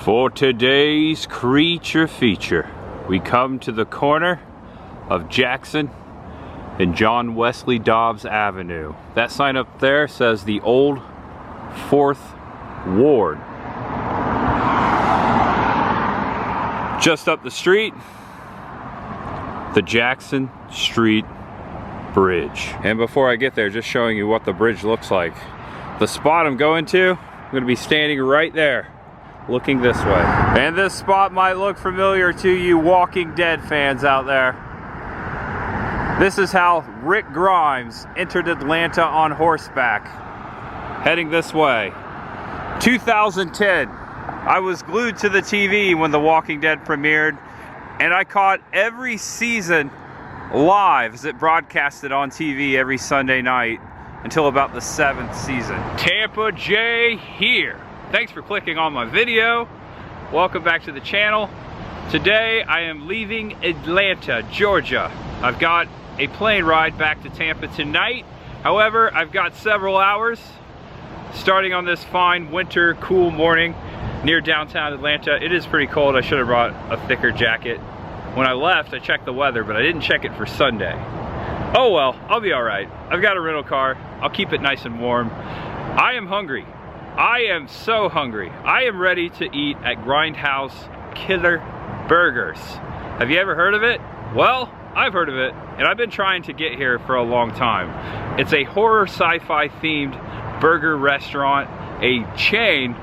For today's creature feature, we come to the corner of Jackson and John Wesley Dobbs Avenue. That sign up there says the Old 4th Ward. Just up the street, the Jackson Street Bridge. And before I get there, just showing you what the bridge looks like. The spot I'm going to, I'm going to be standing right there, looking this way. And this spot might look familiar to you Walking Dead fans out there. This is how Rick Grimes entered Atlanta on horseback, heading this way. 2010, I was glued to the TV when The Walking Dead premiered, and I caught every season live as it broadcasted on TV every Sunday night until about the 7th season. Tampa J here. Thanks for clicking on my video. Welcome back to the channel. Today I am leaving Atlanta, Georgia. I've got a plane ride back to Tampa tonight. However, I've got several hours starting on this fine winter cool morning near downtown Atlanta. It is pretty cold. I should have brought a thicker jacket. When I left, I checked the weather, but I didn't check it for Sunday. Oh well, I'll be all right. I've got a rental car. I'll keep it nice and warm. I am hungry. I am so hungry. I am ready to eat at Grindhouse Killer Burgers. Have you ever heard of it? Well, I've heard of it, and I've been trying to get here for a long time. It's a horror sci-fi themed burger restaurant, a chain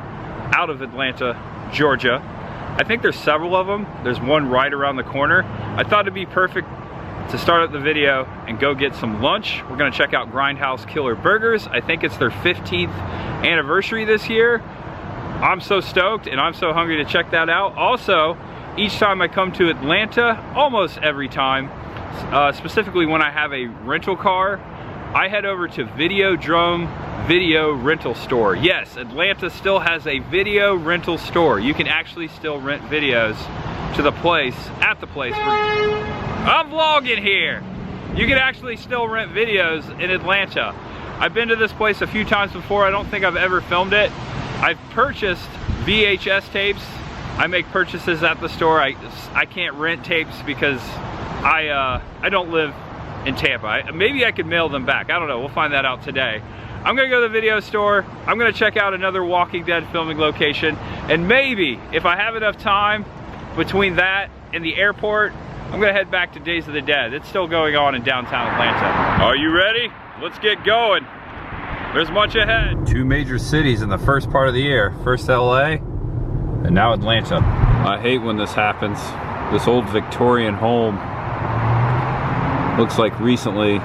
out of Atlanta, Georgia. I think there's several of them. There's one right around the corner. I thought it'd be perfect to start up the video and go get some lunch. We're gonna check out Grindhouse Killer Burgers. I think it's their 15th anniversary this year. I'm so stoked and I'm so hungry to check that out. Also, each time I come to Atlanta, almost every time, specifically when I have a rental car, I head over to VIDEODROME video rental store. Yes, Atlanta still has a video rental store. You can actually still rent videos to the place, at the place where I'm vlogging here. You can actually still rent videos in Atlanta. I've been to this place a few times before. I don't think I've ever filmed it. I've purchased VHS tapes. I make purchases at the store. I can't rent tapes because I don't live in Tampa. Maybe I could mail them back. I don't know. We'll find that out today. I'm gonna go to the video store. I'm gonna check out another Walking Dead filming location, and maybe if I have enough time between that and the airport, I'm gonna head back to Days of the Dead. It's still going on in downtown Atlanta. Are you ready? Let's get going. There's much ahead. Two major cities in the first part of the year. First LA, and now Atlanta. I hate when this happens. This old Victorian home looks like recently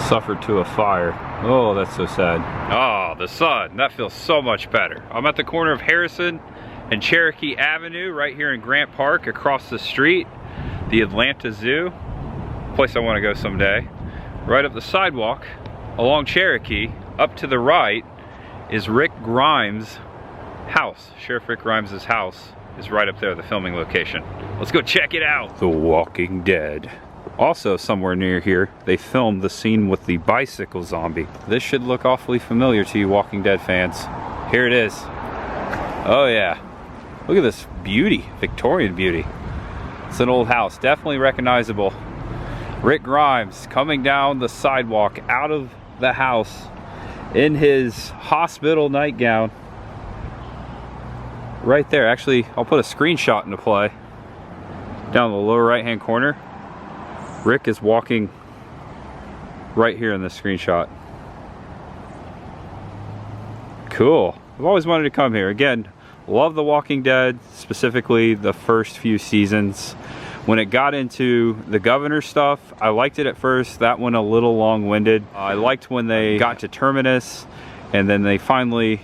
suffered to a fire. Oh, that's so sad. Oh, the sun. That feels so much better. I'm at the corner of Harrison and Cherokee Avenue right here in Grant Park. Across the street, the Atlanta Zoo, place I want to go someday. Right up the sidewalk along Cherokee, up to the right, is Rick Grimes' house. Sheriff Rick Grimes' house is right up there, the filming location. Let's go check it out. The Walking Dead. Also somewhere near here, they filmed the scene with the bicycle zombie. This should look awfully familiar to you Walking Dead fans. Here it is. Oh yeah. Look at this beauty, Victorian beauty. It's an old house, definitely recognizable. Rick Grimes coming down the sidewalk out of the house in his hospital nightgown. Right there, actually, I'll put a screenshot into play. Down the lower right hand corner, Rick is walking right here in this screenshot. Cool. I've always wanted to come here. Again, love The Walking Dead, specifically the first few seasons. When it got into the governor stuff, I liked it at first. That one a little long-winded. I liked when they got to Terminus and then they finally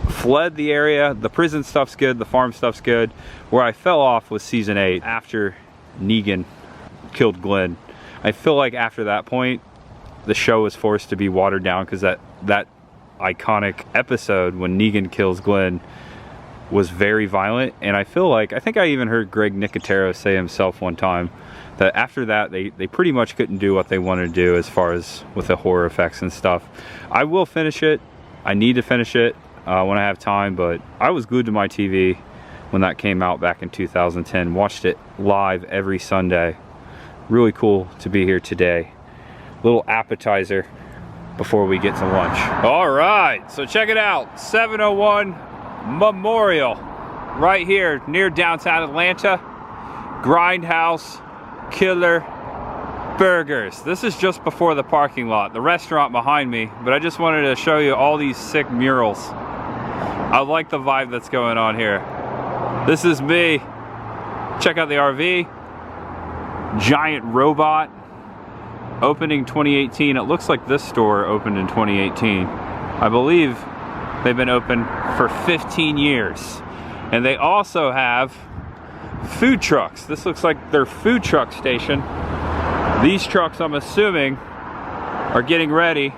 fled the area. The prison stuff's good, the farm stuff's good. Where I fell off was season 8 after Negan killed Glenn. I feel like after that point, the show was forced to be watered down because that iconic episode when Negan kills Glenn was very violent, and I think I even heard Greg Nicotero say himself one time that after that they pretty much couldn't do what they wanted to do as far as with the horror effects and stuff. I will finish it. I need to finish it. when I have time, but I was glued to my TV when that came out back in 2010. Watched it live every Sunday. Really cool to be here today. Little appetizer before we get to lunch. All right, so check it out. 701 Memorial, right here near downtown Atlanta. Grindhouse Killer Burgers. This is just before the parking lot, the restaurant behind me, but I just wanted to show you all these sick murals. I like the vibe that's going on here. This is me. Check out the RV. Giant robot. Opening 2018. It looks like this store opened in 2018. I believe they've been open for 15 years. And they also have food trucks. This looks like their food truck station. These trucks, I'm assuming, are getting ready,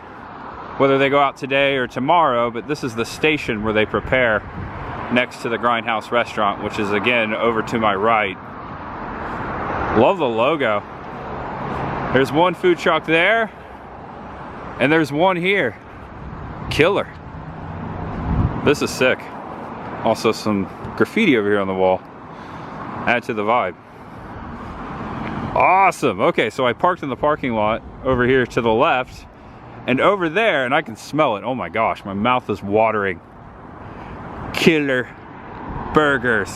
whether they go out today or tomorrow, but this is the station where they prepare next to the Grindhouse restaurant, which is again over to my right. Love the logo. There's one food truck there, and there's one here. Killer. This is sick. Also some graffiti over here on the wall. Add to the vibe. Awesome. Okay, so I parked in the parking lot over here to the left, and over there, and I can smell it. Oh my gosh, my mouth is watering. Killer Burgers.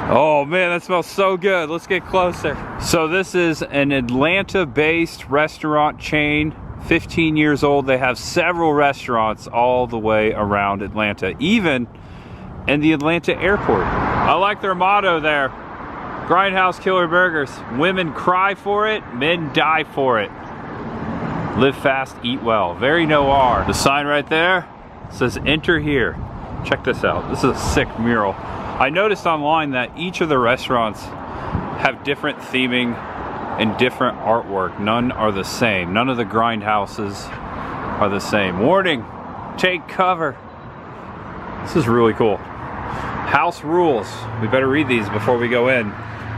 Oh man, that smells so good. Let's get closer. So this is an Atlanta-based restaurant chain, 15 years old. They have several restaurants all the way around Atlanta, even in the Atlanta airport. I like their motto there. Grindhouse Killer Burgers. Women cry for it, men die for it. Live fast, eat well. Very noir. The sign right there says enter here. Check this out. This is a sick mural. I noticed online that each of the restaurants have different theming and different artwork. None are the same. None of the grindhouses are the same. Warning, take cover. This is really cool. House rules. We better read these before we go in.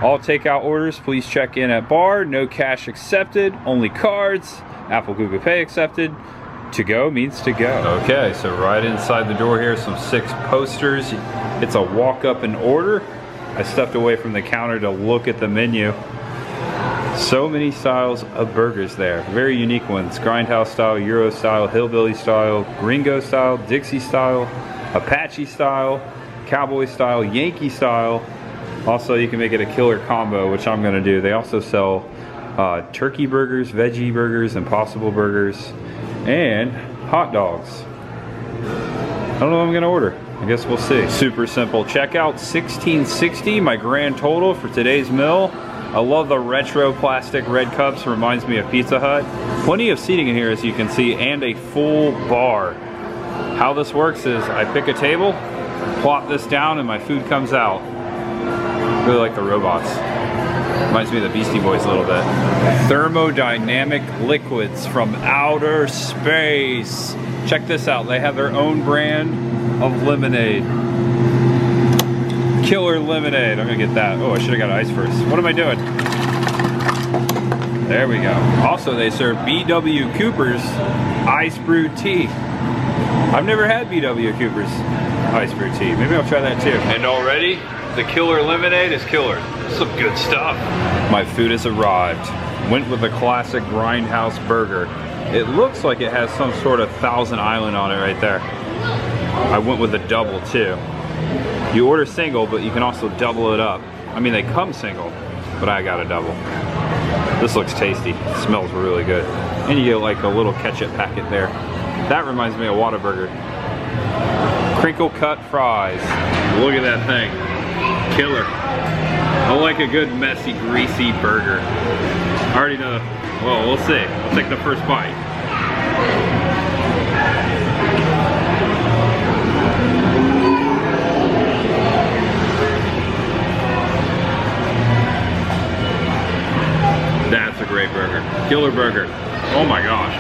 All takeout orders, please check in at bar. No cash accepted, only cards. Apple Google Pay accepted. To go means to go. Okay, so right inside the door here, some 6 posters. It's a walk up and order. I stepped away from the counter to look at the menu. So many styles of burgers there. Very unique ones. Grindhouse style, Euro style, Hillbilly style, Gringo style, Dixie style, Apache style, Cowboy style, Yankee style. Also, you can make it a killer combo, which I'm gonna do. They also sell turkey burgers, veggie burgers, Impossible burgers, and hot dogs. I don't know what I'm gonna order. I guess we'll see. Super simple. Checkout $16.60, my grand total for today's meal. I love the retro plastic red cups, reminds me of Pizza Hut. Plenty of seating in here, as you can see, and a full bar. How this works is I pick a table, plop this down, and my food comes out. Really like the robots. Reminds me of the Beastie Boys a little bit. Thermodynamic liquids from outer space. Check this out. They have their own brand of lemonade. Killer lemonade. I'm gonna get that. Oh, I should have got ice first. What am I doing? There we go. Also, they serve B.W. Cooper's ice brewed tea. I've never had B.W. Cooper's ice brewed tea. Maybe I'll try that too. And already, the killer lemonade is killer. Some good stuff. My food has arrived. Went with a classic Grindhouse burger. It looks like it has some sort of Thousand Island on it right there. I went with a double too. You order single, but you can also double it up. I mean, they come single, but I got a double. This looks tasty. It smells really good. And you get like a little ketchup packet there. That reminds me of Whataburger. Crinkle cut fries. Look at that thing. Killer. I like a good messy, greasy burger. I already know. Well, we'll see. I'll take the first bite. That's a great burger. Killer burger. Oh my gosh.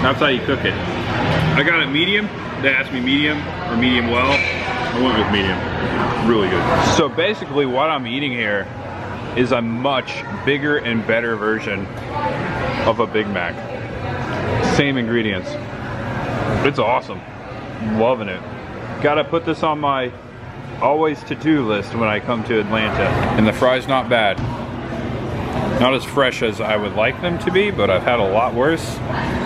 That's how you cook it. I got it medium. They asked me medium or medium well. I went with medium. Really good. So basically what I'm eating here is a much bigger and better version of a Big Mac. Same ingredients. It's awesome. Loving it. Gotta put this on my always to-do list when I come to Atlanta. And the fries not bad. Not as fresh as I would like them to be, but I've had a lot worse.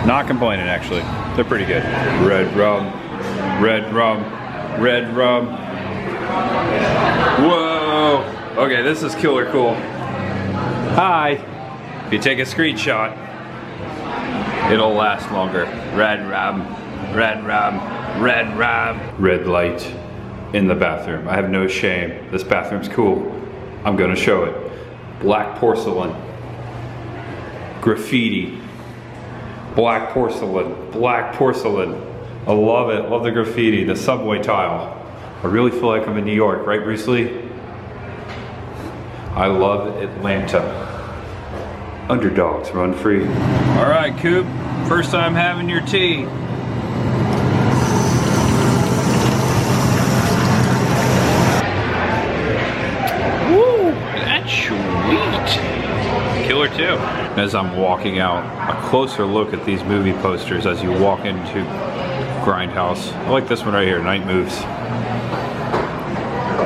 Not complaining, actually. They're pretty good. Red rum, red rum, red rum. Whoa! Okay, this is killer cool. Hi. If you take a screenshot, it'll last longer. Red rum, red rum, red rum. Red light in the bathroom. I have no shame. This bathroom's cool. I'm gonna show it. Black porcelain. Graffiti. Black porcelain. Black porcelain. I love it. Love the graffiti. The subway tile. I really feel like I'm in New York, right, Bruce Lee? I love Atlanta. Underdogs run free. All right, Coop. First time having your tea. Woo, that's sweet. Killer too. As I'm walking out, a closer look at these movie posters as you walk into Grindhouse. I like this one right here, Night Moves.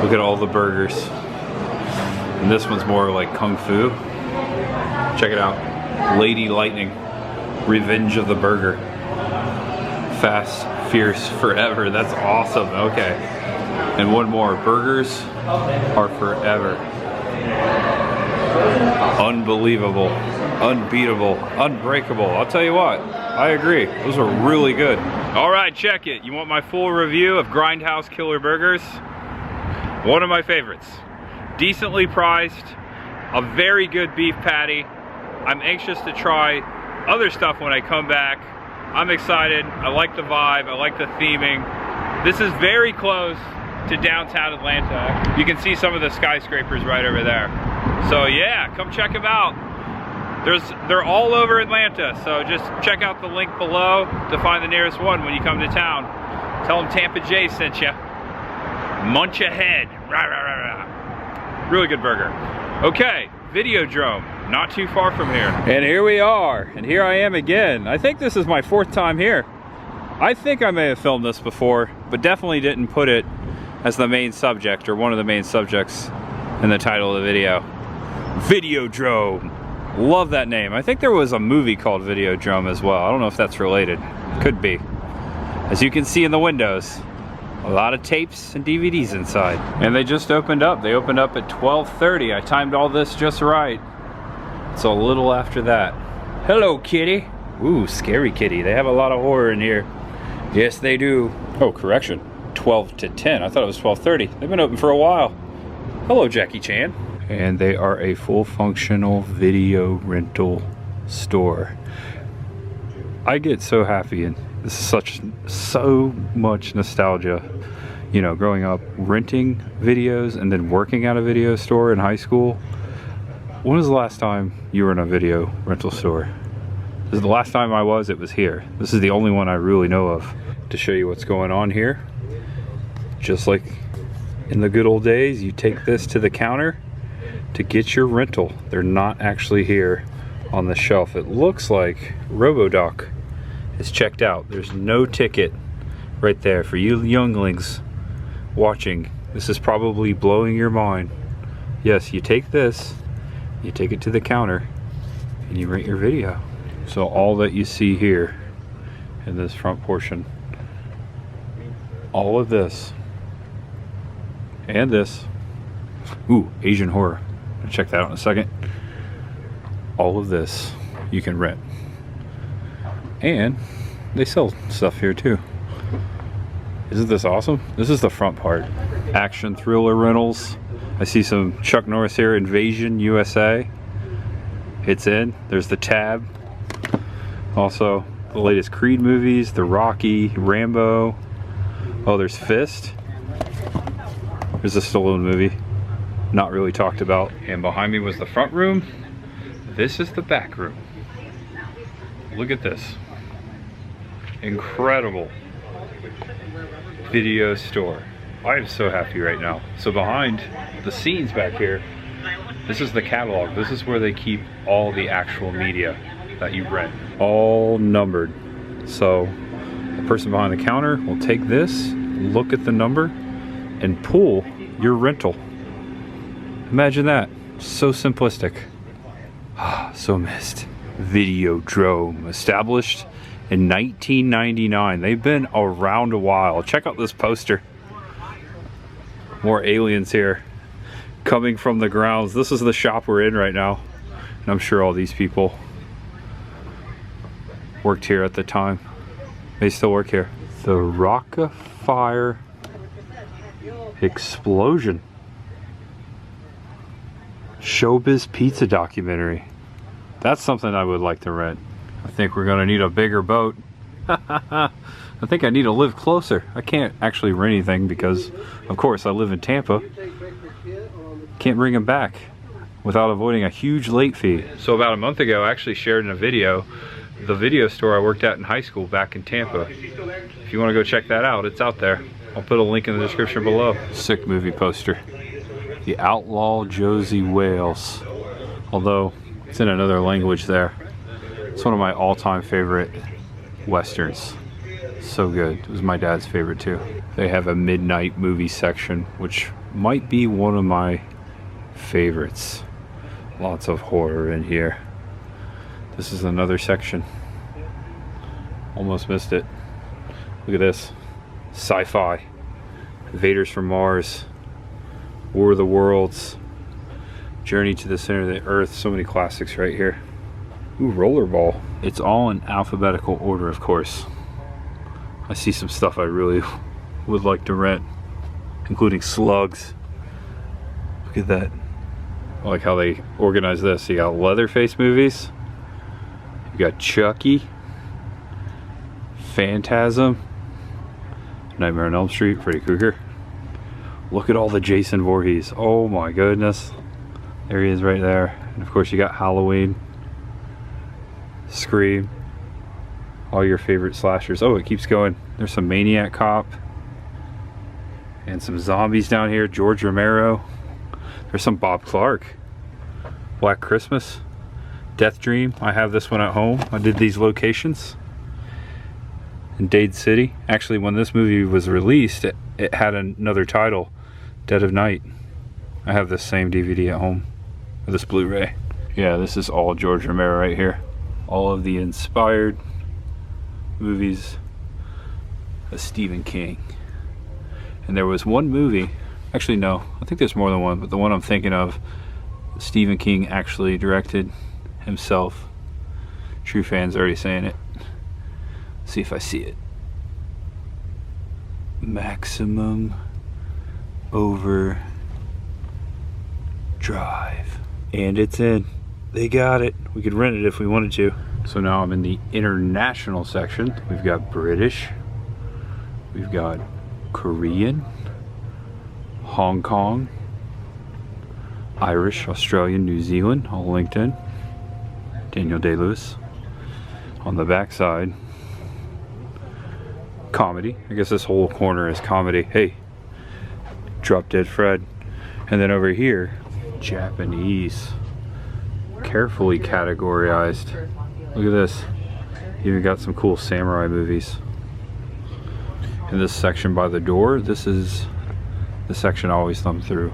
Look at all the burgers. And this one's more like Kung Fu. Check it out. Lady Lightning. Revenge of the Burger. Fast, fierce, forever. That's awesome. Okay. And one more. Burgers are forever. Unbelievable. Unbeatable. Unbreakable. I'll tell you what. I agree. Those are really good. All right, check it. You want my full review of Grindhouse Killer Burgers? One of my favorites. Decently priced. A very good beef patty. I'm anxious to try other stuff when I come back. I'm excited. I like the vibe. I like the theming. This is very close to downtown Atlanta. You can see some of the skyscrapers right over there. So yeah, come check them out. They're all over Atlanta, so just check out the link below to find the nearest one when you come to town. Tell them Tampa J sent you. Munch ahead. Rah, rah, rah, rah. Really good burger. Okay, Videodrome, not too far from here. And here we are, and here I am again. I think this is my 4th time here. I think I may have filmed this before, but definitely didn't put it as the main subject or one of the main subjects in the title of the video. Videodrome. Love that name. I think there was a movie called Videodrome as well. I don't know if that's related. Could be. As you can see in the windows, a lot of tapes and DVDs inside. And they just opened up. They opened up at 12:30. I timed all this just right. It's a little after that. Hello, kitty. Ooh, scary kitty. They have a lot of horror in here. Yes, they do. Oh, correction. 12 to 10. I thought it was 12:30. They've been open for a while. Hello, Jackie Chan. And they are a full functional video rental store. I get so happy, and this is so much nostalgia. You know, growing up renting videos and then working at a video store in high school. When was the last time you were in a video rental store? This is the last time I was, it was here. This is the only one I really know of. To show you what's going on here. Just like in the good old days, you take this to the counter to get your rental. They're not actually here on the shelf. It looks like RoboDoc is checked out. There's no ticket right there. For you younglings watching, this is probably blowing your mind. Yes, you take this, you take it to the counter, and you rent your video. So all that you see here in this front portion, all of this, and this, ooh, Asian horror. I'll check that out in a second. All of this you can rent. And they sell stuff here too. Isn't this awesome? This is the front part. Action thriller rentals. I see some Chuck Norris here, Invasion USA. It's in. There's the tab. Also, the latest Creed movies, the Rocky, Rambo. Oh, there's Fist. There's a Stallone movie. Not really talked about. And behind me was the front room. This is the back room. Look at this. Incredible video store. I am so happy right now. So behind the scenes back here, this is the catalog. This is where they keep all the actual media that you rent. All numbered. So Person behind the counter will take this, look at the number, and pull your rental. Imagine that. So simplistic. So missed. VIDEODROME, established in 1999. They've been around a while. Check out this poster. More aliens here coming from the grounds. This is the shop we're in right now, and I'm sure all these people worked here at the time. They still work here. The Rock-a-Fire Explosion. Showbiz Pizza documentary. That's something I would like to rent. I think we're gonna need a bigger boat. I think I need to live closer. I can't actually rent anything because, of course, I live in Tampa. Can't bring them back without avoiding a huge late fee. So about a month ago, I actually shared in a video the video store I worked at in high school back in Tampa. If you want to go check that out, it's out there. I'll put a link in the description below. Sick movie poster. The Outlaw Josie Wales. Although it's in another language there. It's one of my all-time favorite westerns. So good. It was my dad's favorite too. They have a midnight movie section, which might be one of my favorites. Lots of horror in here. This is another section. Almost missed it. Look at this. Sci-Fi. Invaders from Mars. War of the Worlds. Journey to the Center of the Earth. So many classics right here. Ooh, Rollerball. It's all in alphabetical order, of course. I see some stuff I really would like to rent, including Slugs. Look at that. I like how they organize this. You got Leatherface movies. You got Chucky. Phantasm. Nightmare on Elm Street. Freddy Krueger. Look at all the Jason Voorhees. Oh my goodness. There he is right there. And of course you got Halloween. Scream. All your favorite slashers. Oh, it keeps going. There's some Maniac Cop. And some zombies down here. George Romero. There's some Bob Clark. Black Christmas. Death Dream. I have this one at home. I did these locations in Dade City. Actually, when this movie was released, it had another title, Dead of Night. I have this same DVD at home, or this Blu-ray. Yeah, this is all George Romero right here. All of the inspired movies of Stephen King. And there was one movie, actually no, I think there's more than one, but the one I'm thinking of, Stephen King actually directed himself. True fans already saying it. See if I see it. Maximum Overdrive. And it's in. They got it. We could rent it if we wanted to. So now I'm in the international section. We've got British. We've got Korean. Hong Kong. Irish, Australian, New Zealand, all linked in. Daniel Day-Lewis. On the back side, comedy. I guess this whole corner is comedy. Hey, Drop Dead Fred. And then over here, Japanese. Carefully categorized. Look at this. Even got some cool samurai movies. In this section by the door, this is the section I always thumb through.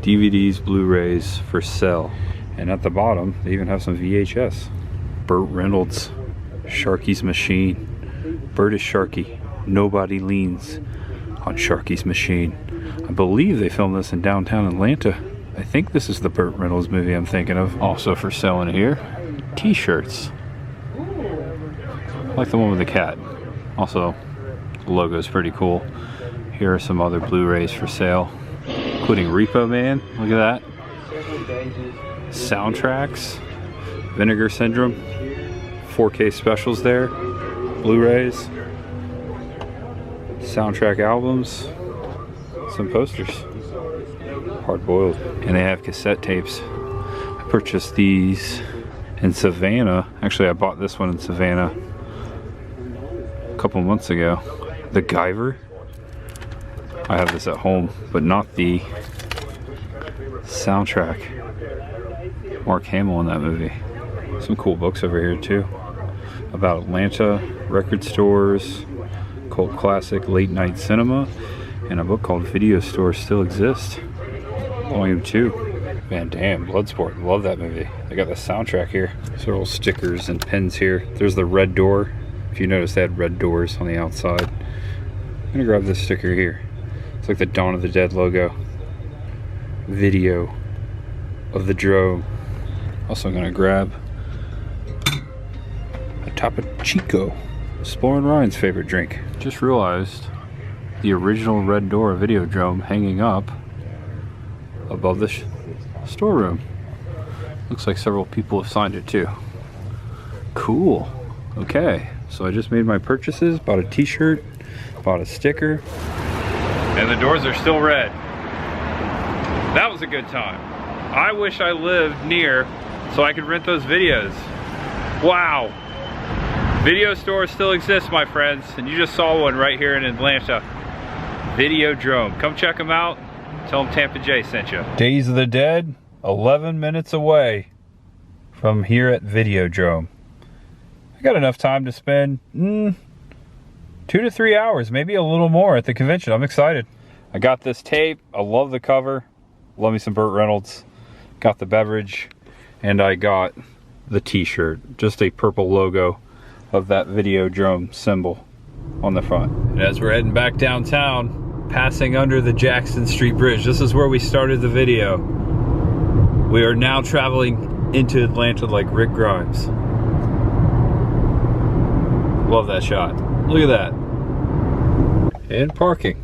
DVDs, Blu-rays for sale. And at the bottom, they even have some VHS. Burt Reynolds, Sharky's Machine. Burt is Sharky. Nobody leans on Sharky's Machine. I believe they filmed this in downtown Atlanta. I think this is the Burt Reynolds movie I'm thinking of. Also for sale in here, t-shirts. I like the one with the cat. Also, the logo is pretty cool. Here are some other Blu-rays for sale, including Repo Man. Look at that. Soundtracks. Vinegar Syndrome. 4K specials there. Blu-rays. Soundtrack albums. Some posters. Hard boiled. And they have cassette tapes. I purchased these in Savannah. Actually, I bought this one in Savannah a couple months ago. The Guyver. I have this at home, but not the soundtrack. Mark Hamill in that movie. Some cool books over here too. About Atlanta, record stores, cult classic Late Night Cinema, and a book called Video Stores Still Exist, Volume 2. Van Damme, Bloodsport, love that movie. They got the soundtrack here. Several stickers and pins here. There's the red door. If you notice, they had red doors on the outside. I'm gonna grab this sticker here. It's like the Dawn of the Dead logo. Video of the Drome. Also gonna grab a Topo Chico. Exploring Ryan's favorite drink. Just realized the original red door Videodrome hanging up above the storeroom. Looks like several people have signed it too. Cool. Okay, so I just made my purchases, bought a t-shirt, bought a sticker, and the doors are still red. That was a good time. I wish I lived near so I could rent those videos. Wow. Video stores still exist, my friends, and you just saw one right here in Atlanta. Videodrome. Come check them out. Tell them Tampa J sent you. Days of the Dead, 11 minutes away from here at Videodrome. I got enough time to spend 2 to 3 hours, maybe a little more at the convention. I'm excited. I got this tape. I love the cover. Love me some Burt Reynolds. Got the beverage, and I got the t-shirt. Just a purple logo of that Videodrome symbol on the front. And as we're heading back downtown, passing under the Jackson Street Bridge, this is where we started the video. We are now traveling into Atlanta like Rick Grimes. Love that shot. Look at that. And parking.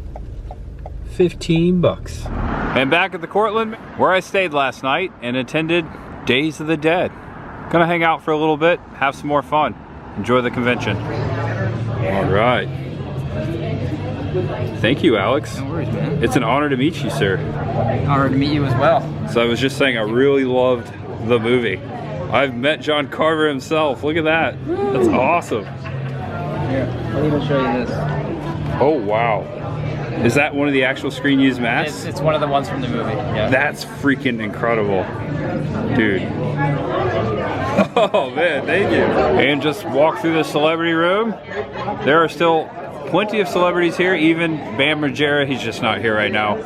15 bucks. And back at the Cortland, where I stayed last night and attended Days of the Dead. Gonna hang out for a little bit, have some more fun. Enjoy the convention. All right. Thank you, Alex. No worries, man. It's an honor to meet you, sir. Honor to meet you as well. So I was just saying, I really loved the movie. I've met John Carver himself. Look at that. That's awesome. Here, I'll even show you this. Oh, wow. Is that one of the actual screen used masks? It's one of the ones from the movie, yeah. That's freaking incredible. Dude. Oh man, thank you. And just walk through the celebrity room. There are still plenty of celebrities here, even Bam Margera, he's just not here right now.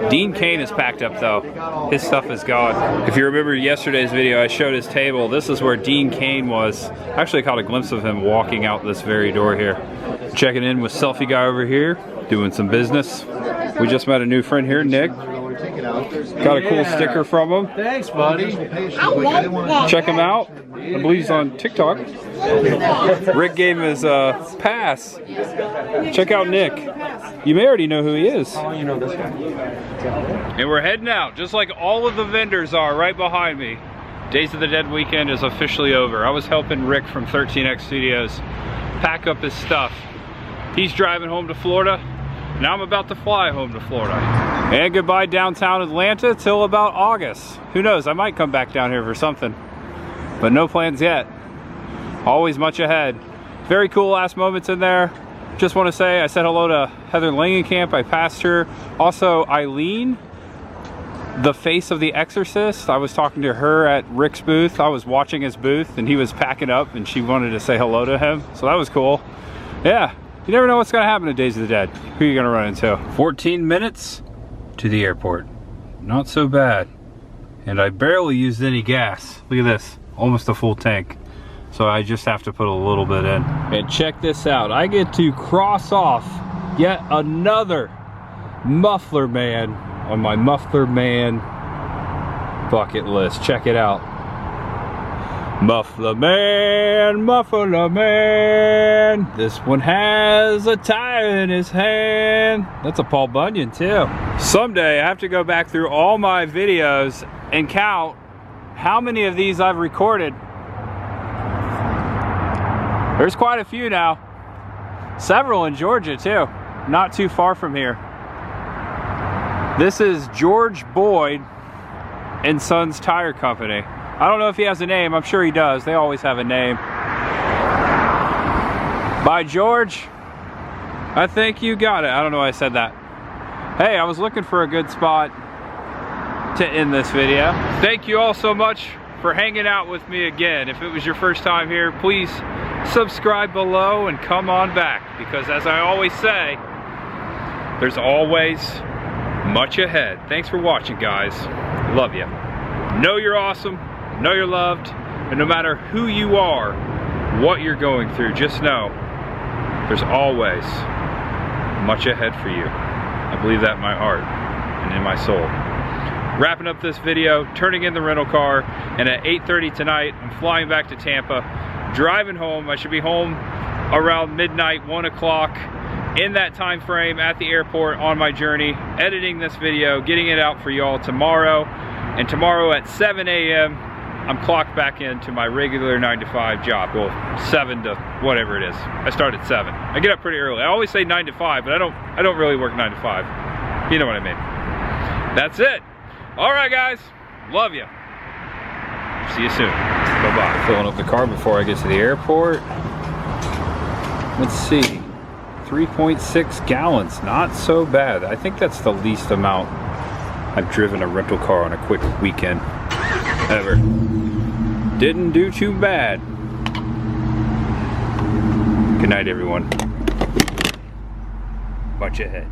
Dean Cain is packed up though. His stuff is gone. If you remember yesterday's video, I showed his table. This is where Dean Cain was. I actually caught a glimpse of him walking out this very door here. Checking in with Selfie Guy over here, doing some business. We just met a new friend here, Nick. Got a cool sticker from him. Thanks, buddy. Check him out. I believe he's on TikTok. Rick gave him his pass. Check out Nick. You may already know who he is. Oh, you know this guy. And we're heading out, just like all of the vendors are right behind me. Days of the Dead weekend is officially over. I was helping Rick from 13X Studios pack up his stuff. He's driving home to Florida. Now I'm about to fly home to Florida. And goodbye downtown Atlanta till about August. Who knows, I might come back down here for something. But no plans yet. Always much ahead. Very cool last moments in there. Just want to say I said hello to Heather Langenkamp. I passed her. Also Eileen, the face of The Exorcist. I was talking to her at Rick's booth. I was watching his booth and he was packing up and she wanted to say hello to him. So that was cool. Yeah. You never know what's going to happen at Days of the Dead. Who are you going to run into? 14 minutes to the airport. Not so bad. And I barely used any gas. Look at this. Almost a full tank. So I just have to put a little bit in. And check this out. I get to cross off yet another Muffler Man on my Muffler Man bucket list. Check it out. Muffler Man, Muffler Man. This one has a tire in his hand. That's a Paul Bunyan too. Someday I have to go back through all my videos and count how many of these I've recorded. There's quite a few now. Several in Georgia too. Not too far from here. This is George Boyd and Sons Tire Company. I don't know if he has a name. I'm sure he does. They always have a name. By George, I think you got it. I don't know why I said that. Hey, I was looking for a good spot to end this video. Thank you all so much for hanging out with me again. If it was your first time here, please subscribe below and come on back, because as I always say, there's always much ahead. Thanks for watching, guys. Love you. Know you're awesome, know you're loved, and no matter who you are, what you're going through, just know there's always much ahead for you. I believe that in my heart and in my soul. Wrapping up this video, turning in the rental car, and at 8:30 tonight, I'm flying back to Tampa, driving home. I should be home around midnight, 1 o'clock, in that time frame at the airport on my journey, editing this video, getting it out for y'all tomorrow. And tomorrow at 7 a.m., I'm clocked back into my regular 9-to-5 job. Well, 7 to whatever it is. I start at 7. I get up pretty early. I always say 9 to 5, but I don't really work 9 to 5. You know what I mean. That's it. All right, guys. Love you. See you soon. Bye-bye. Filling up the car before I get to the airport. Let's see. 3.6 gallons. Not so bad. I think that's the least amount I've driven a rental car on a quick weekend ever. Didn't do too bad. Good night, everyone. Much ahead.